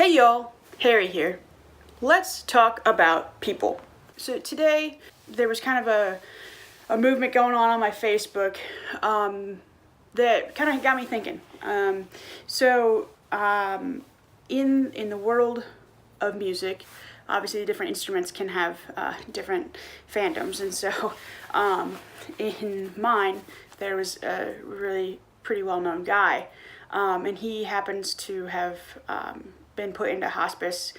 Hey y'all, Harry here. Let's talk about people. So today there was kind of a movement going on my Facebook that kind of got me thinking. In the world of music, obviously different instruments can have different fandoms, and so in mine there was a really pretty well-known guy, and he happens to have been put into hospice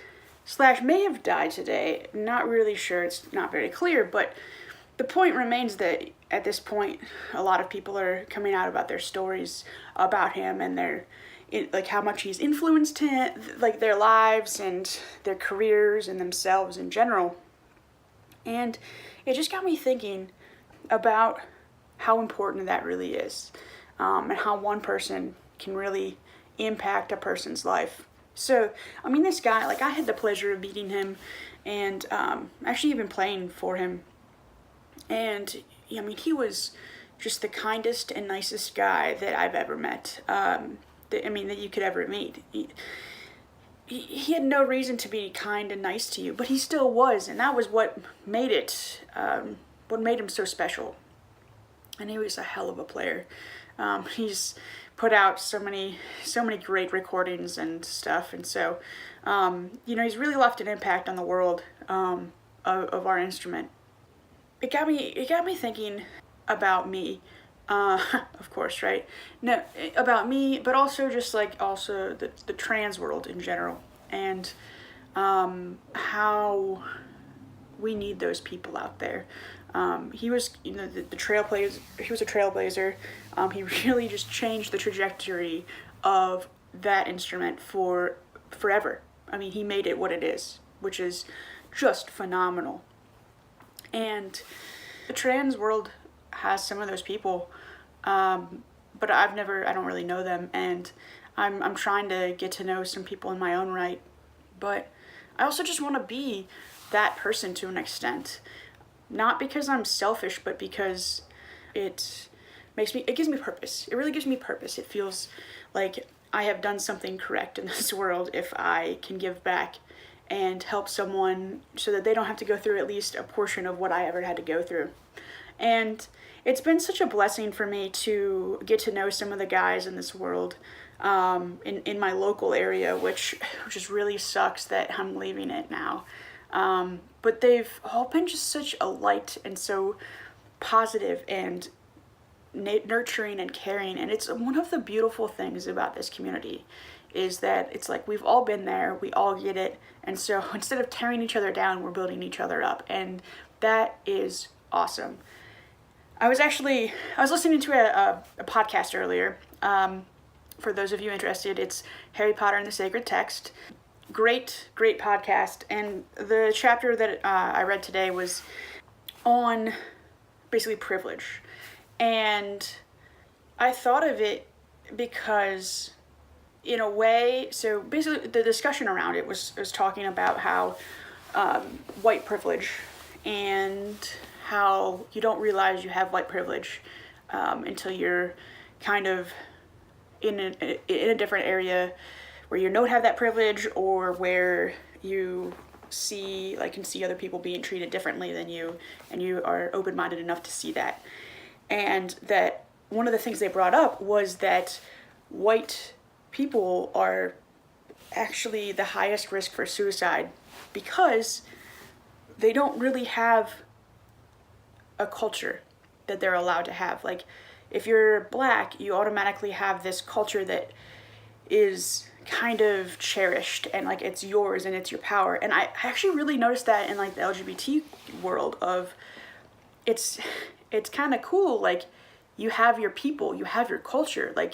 / may have died today. Not really sure, it's not very clear, but the point remains that at this point a lot of people are coming out about their stories about him and like how much he's influenced like their lives and their careers and themselves in general. And it just got me thinking about how important that really is, and how one person can really impact a person's life. So, this guy, like, I had the pleasure of meeting him and actually even playing for him. And, he was just the kindest and nicest guy that I've ever met, that you could ever meet. He had no reason to be kind and nice to you, but he still was, and that was what made him so special. And he was a hell of a player. He's put out so many great recordings and stuff, and so he's really left an impact on the world of our instrument. It got me thinking about me, of course, right? No, about me, but also just the trans world in general, and how we need those people out there. He was, the trailblazer. He was a trailblazer. He really just changed the trajectory of that instrument for forever. He made it what it is, which is just phenomenal. And the trans world has some of those people, but I don't really know them, and I'm trying to get to know some people in my own right. But I also just want to be that person to an extent. Not because I'm selfish, but because it gives me purpose. It really gives me purpose. It feels like I have done something correct in this world if I can give back and help someone so that they don't have to go through at least a portion of what I ever had to go through. And it's been such a blessing for me to get to know some of the guys in this world, in my local area, which just really sucks that I'm leaving it now. But they've all been just such a light and so positive and nurturing and caring. And it's one of the beautiful things about this community is that it's like we've all been there, we all get it. And so instead of tearing each other down, we're building each other up. And that is awesome. I was listening to a podcast earlier. For those of you interested, it's Harry Potter and the Sacred Text. Great podcast, and the chapter that I read today was on basically privilege, and I thought of it because in a way, so basically the discussion around it was talking about how white privilege and how you don't realize you have white privilege until you're kind of in a different area where you don't have that privilege, or where you can see other people being treated differently than you, and you are open-minded enough to see that. And that one of the things they brought up was that white people are actually the highest risk for suicide because they don't really have a culture that they're allowed to have. Like, if you're black, you automatically have this culture that is kind of cherished and like it's yours and it's your power. And I actually really noticed that in like the LGBT world of it's kind of cool. Like, you have your people, you have your culture. Like,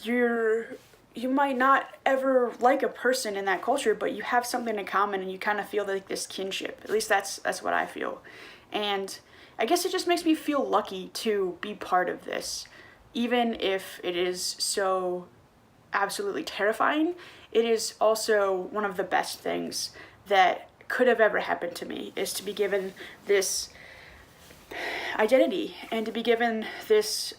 you might not ever like a person in that culture, but you have something in common and you kind of feel like this kinship. At least that's what I feel. And I guess it just makes me feel lucky to be part of this, even if it is so absolutely terrifying. It is also one of the best things that could have ever happened to me, is to be given this identity and to be given these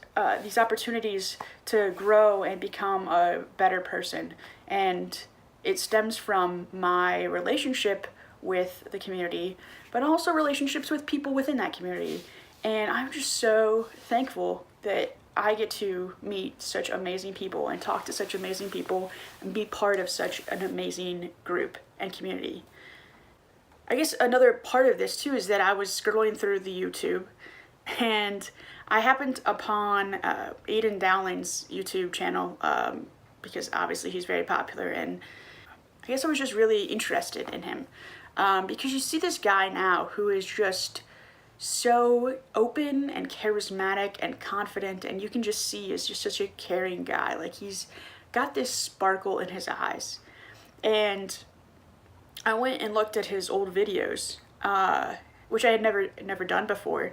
opportunities to grow and become a better person. And it stems from my relationship with the community, but also relationships with people within that community. And I'm just so thankful that I get to meet such amazing people and talk to such amazing people and be part of such an amazing group and community. I guess another part of this too is that I was scrolling through the YouTube and I happened upon Aiden Dowling's YouTube channel because obviously he's very popular, and I guess I was just really interested in him because you see this guy now who is just so open and charismatic and confident, and you can just see is just such a caring guy. Like, he's got this sparkle in his eyes. And I went and looked at his old videos, which I had never done before,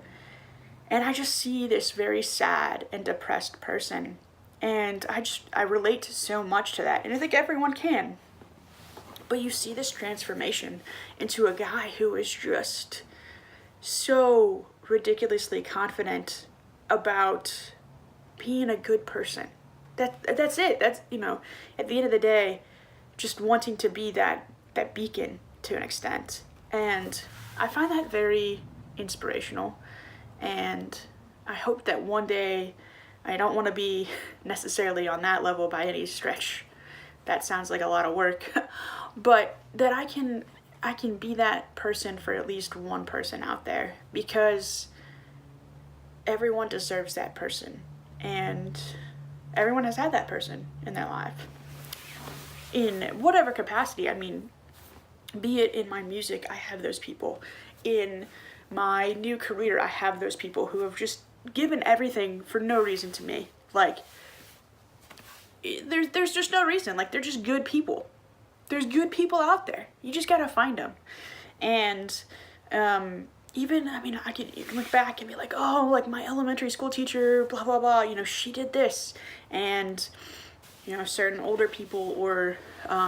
and I just see this very sad and depressed person, and I relate so much to that, and I think everyone can. But you see this transformation into a guy who is just so ridiculously confident about being a good person. That's it. That's, you know, at the end of the day, just wanting to be that beacon to an extent. And I find that very inspirational. And I hope that one day, I don't want to be necessarily on that level by any stretch. That sounds like a lot of work. But that I can be that person for at least one person out there, because everyone deserves that person, and everyone has had that person in their life in whatever capacity. I mean, be it in my music, I have those people. In my new career, I have those people who have just given everything for no reason to me. Like, there's just no reason. Like, they're just good people. There's good people out there. You just gotta find them. And even, I mean, you can look back and be like, oh, like my elementary school teacher, blah, blah, blah, you know, she did this. And, you know, certain older people or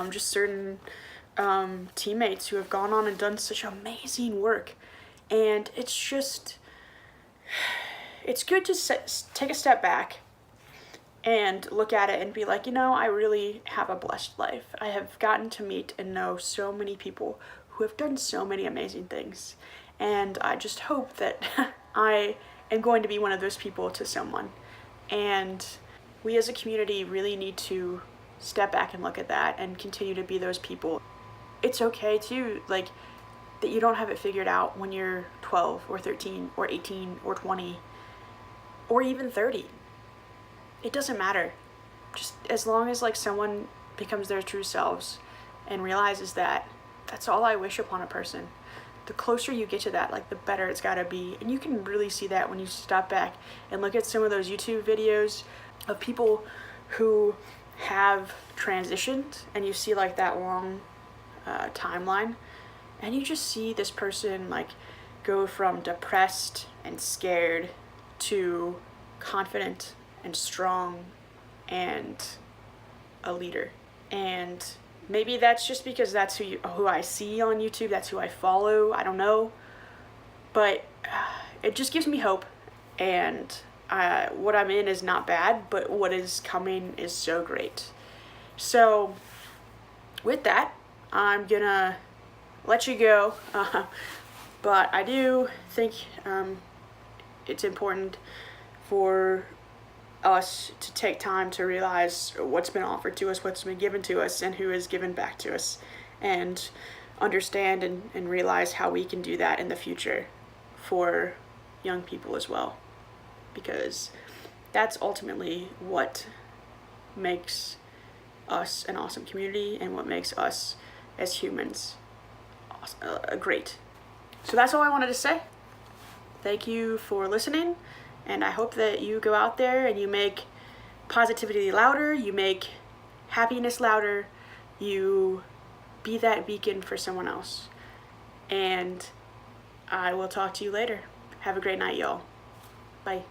just certain teammates who have gone on and done such amazing work. And it's just, it's good to take a step back and look at it and be like, you know, I really have a blessed life. I have gotten to meet and know so many people who have done so many amazing things. And I just hope that I am going to be one of those people to someone. And we as a community really need to step back and look at that and continue to be those people. It's okay too, like, that you don't have it figured out when you're 12 or 13 or 18 or 20 or even 30. It doesn't matter. Just as long as, like, someone becomes their true selves and realizes that, that's all I wish upon a person. The closer you get to that, like, the better it's gotta be. And you can really see that when you stop back and look at some of those YouTube videos of people who have transitioned, and you see, like, that long timeline, and you just see this person, like, go from depressed and scared to confident and strong and a leader. And maybe that's just because that's who I see on YouTube, that's who I follow, I don't know. But it just gives me hope, and what I'm in is not bad, but what is coming is so great. So with that, I'm gonna let you go, but I do think it's important for us to take time to realize what's been offered to us, what's been given to us, and who is given back to us, and understand and realize how we can do that in the future for young people as well, because that's ultimately what makes us an awesome community and what makes us as humans great. So that's all I wanted to say. Thank you for listening, and I hope that you go out there and you make positivity louder, you make happiness louder, you be that beacon for someone else. And I will talk to you later. Have a great night, y'all. Bye.